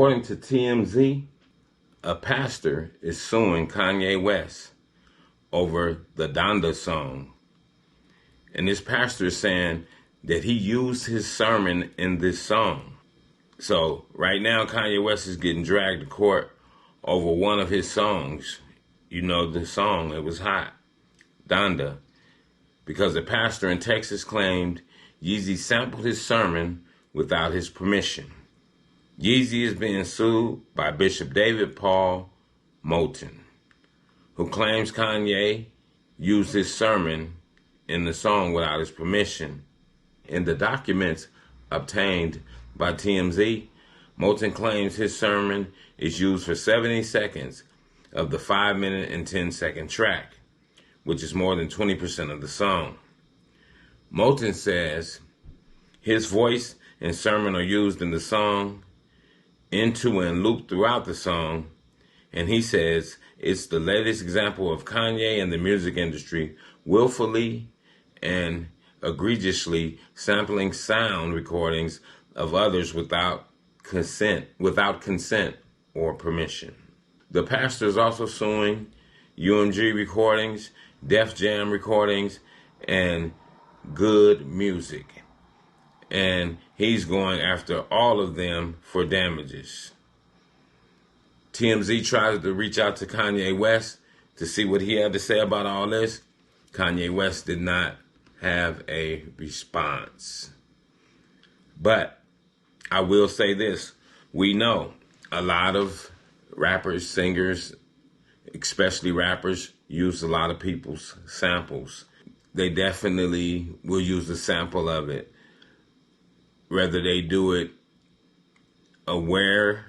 according to TMZ, a pastor is suing Kanye West over the Donda song. And this pastor is saying that he used his sermon in this song. So right now, Kanye West is getting dragged to court over one of his songs. You know the song, it was hot, Donda, because the pastor in Texas claimed Yeezy sampled his sermon without his permission. Yeezy is being sued by Bishop David Paul Moten, who claims Kanye used his sermon in the song without his permission. In the documents obtained by TMZ, Moten claims his sermon is used for 70 seconds of the 5-minute and 10-second track, which is more than 20% of the song. Moten says his voice and sermon are used in the song, into and looped throughout the song, and he says it's the latest example of Kanye and the music industry willfully and egregiously sampling sound recordings of others without consent or permission. The pastor is also suing UMG Recordings, Def Jam Recordings, and Good Music. And he's going after all of them for damages. TMZ tries to reach out to Kanye West to see what he had to say about all this. Kanye West did not have a response. But I will say this. We know a lot of rappers, singers, especially rappers, use a lot of people's samples. They definitely will use a sample of it, whether they do it aware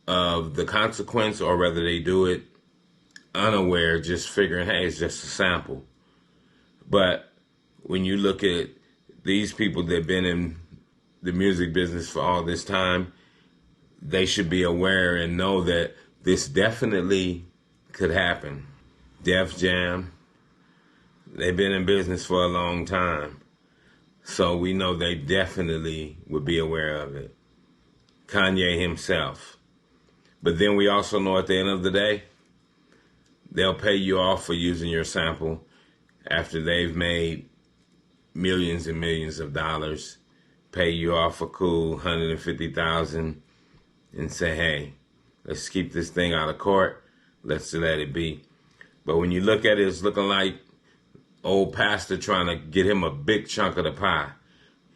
of the consequence or whether they do it unaware, just figuring, hey, it's just a sample. But when you look at these people that have been in the music business for all this time, they should be aware and know that this definitely could happen. Def Jam, they've been in business for a long time. So we know they definitely would be aware of it. Kanye himself. But then we also know at the end of the day, they'll pay you off for using your sample after they've made millions and millions of dollars, pay you off a cool $150,000 and say, hey, let's keep this thing out of court. Let's let it be. But when you look at it, it's looking like old pastor trying to get him a big chunk of the pie.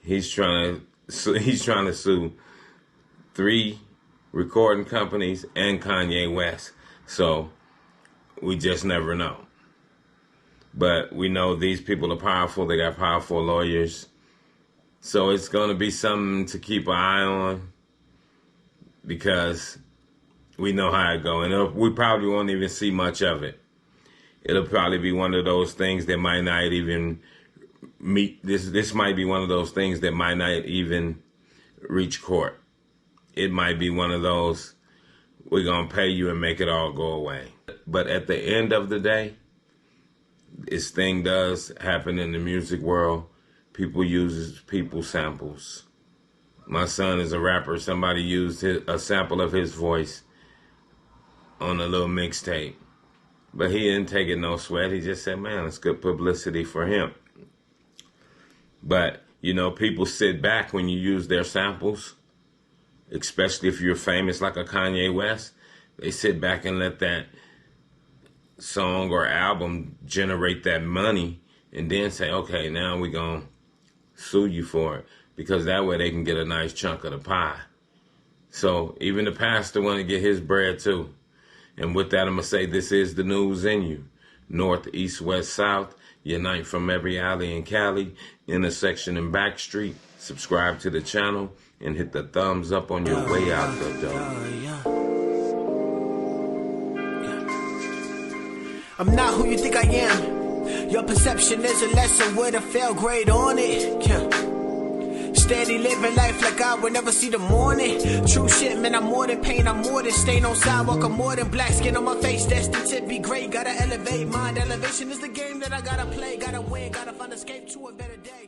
He's trying to sue 3 recording companies and Kanye West. So we just never know. But we know these people are powerful. They got powerful lawyers. So it's going to be something to keep an eye on because we know how it goes. And we probably won't even see much of it. It'll probably be one of those things that might not even meet. This might be one of those things that might not even reach court. It might be one of those, we're going to pay you and make it all go away. But at the end of the day, this thing does happen in the music world. People use people samples. My son is a rapper. Somebody used a sample of his voice on a little mixtape. But he didn't take it no sweat. He just said, man, it's good publicity for him. But, you know, people sit back when you use their samples, especially if you're famous like a Kanye West. They sit back and let that song or album generate that money and then say, okay, now we're going to sue you for it. Because that way they can get a nice chunk of the pie. So even the pastor want to get his bread too. And with that, I'm going to say this is the news in you. North, east, west, south. Unite from every alley in Cali, intersection and back street. Subscribe to the channel and hit the thumbs up on your way out the door. I'm not who you think I am. Your perception is a lesson with a fail grade on it. Steady living life like I would never see the morning. True shit, man, I'm more than pain, I'm more than stain on sidewalk, I'm more than black skin on my face. Destined to be great, gotta elevate. Mind elevation is the game that I gotta play. Gotta win, gotta find escape to a better day.